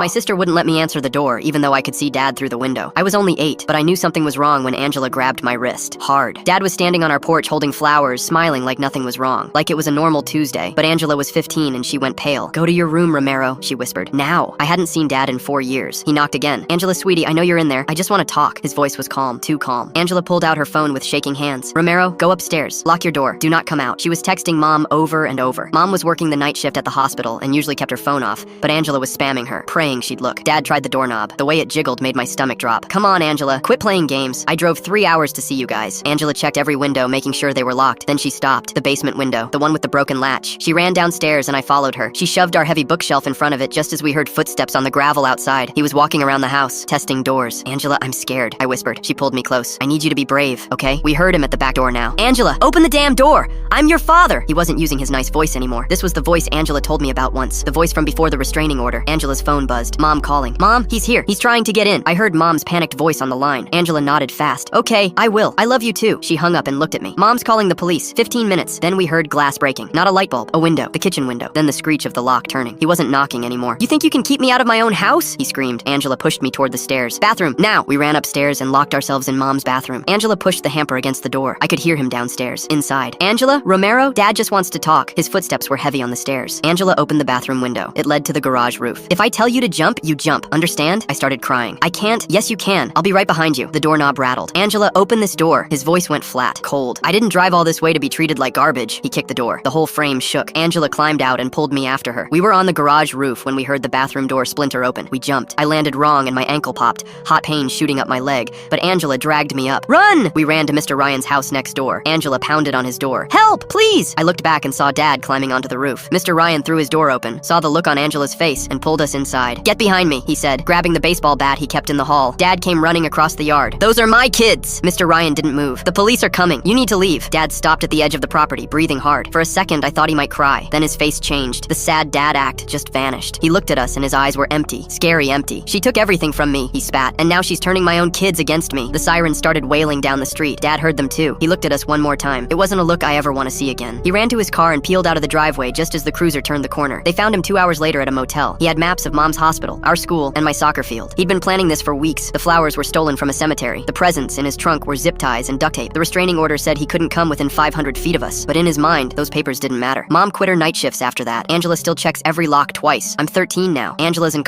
My sister wouldn't let me answer the door, even though I could see Dad through the window. I was only 8, but I knew something was wrong when Angela grabbed my wrist. Hard. Dad was standing on our porch holding flowers, smiling like nothing was wrong. Like it was a normal Tuesday. But Angela was 15 and she went pale. "Go to your room, Romero," she whispered. "Now." I hadn't seen Dad in 4 years. He knocked again. "Angela, sweetie, I know you're in there. I just want to talk." His voice was calm. Too calm. Angela pulled out her phone with shaking hands. "Romero, go upstairs. Lock your door. Do not come out." She was texting Mom over and over. Mom was working the night shift at the hospital and usually kept her phone off, but Angela was spamming her, praying she'd look. Dad tried the doorknob. The way it jiggled made my stomach drop. "Come on, Angela. Quit playing games. I drove 3 hours to see you guys." Angela checked every window, making sure they were locked. Then she stopped. The basement window, the one with the broken latch. She ran downstairs and I followed her. She shoved our heavy bookshelf in front of it just as we heard footsteps on the gravel outside. He was walking around the house, testing doors. "Angela, I'm scared," I whispered. She pulled me close. "I need you to be brave, okay?" We heard him at the back door now. "Angela, open the damn door! I'm your father!" He wasn't using his nice voice anymore. This was the voice Angela told me about once. The voice from before the restraining order. Angela's phone buzzed. Mom calling. "Mom, he's here. He's trying to get in." I heard Mom's panicked voice on the line. Angela nodded fast. "Okay, I will. I love you too." She hung up and looked at me. "Mom's calling the police. 15 minutes. Then we heard glass breaking. Not a light bulb. A window. The kitchen window. Then the screech of the lock turning. He wasn't knocking anymore. "You think you can keep me out of my own house?" he screamed. Angela pushed me toward the stairs. "Bathroom, now!" We ran upstairs and locked ourselves in Mom's bathroom. Angela pushed the hamper against the door. I could hear him downstairs. Inside. "Angela? Romero? Dad just wants to talk." His footsteps were heavy on the stairs. Angela opened the bathroom window. It led to the garage roof. "If I tell you to jump, you jump. Understand?" I started crying. "I can't." "Yes, you can. I'll be right behind you." The doorknob rattled. "Angela, open this door." His voice went flat, cold. "I didn't drive all this way to be treated like garbage." He kicked the door. The whole frame shook. Angela climbed out and pulled me after her. We were on the garage roof when we heard the bathroom door splinter open. We jumped. I landed wrong and my ankle popped, hot pain shooting up my leg, but Angela dragged me up. "Run!" We ran to Mr. Ryan's house next door. Angela pounded on his door. "Help, please!" I looked back and saw Dad climbing onto the roof. Mr. Ryan threw his door open, saw the look on Angela's face, and pulled us inside. "Get behind me," he said, grabbing the baseball bat he kept in the hall. Dad came running across the yard. "Those are my kids!" Mr. Ryan didn't move. "The police are coming. You need to leave." Dad stopped at the edge of the property, breathing hard. For a second, I thought he might cry. Then his face changed. The sad dad act just vanished. He looked at us and his eyes were empty. Scary empty. "She took everything from me," he spat, "and now she's turning my own kids against me." The sirens started wailing down the street. Dad heard them too. He looked at us one more time. It wasn't a look I ever want to see again. He ran to his car and peeled out of the driveway just as the cruiser turned the corner. They found him 2 hours later at a motel. He had maps of Mom's hospital, our school, and my soccer field. He'd been planning this for weeks. The flowers were stolen from a cemetery. The presents in his trunk were zip ties and duct tape. The restraining order said he couldn't come within 500 feet of us, but in his mind, those papers didn't matter. Mom quit her night shifts after that. Angela still checks every lock twice. I'm 13 now. Angela's in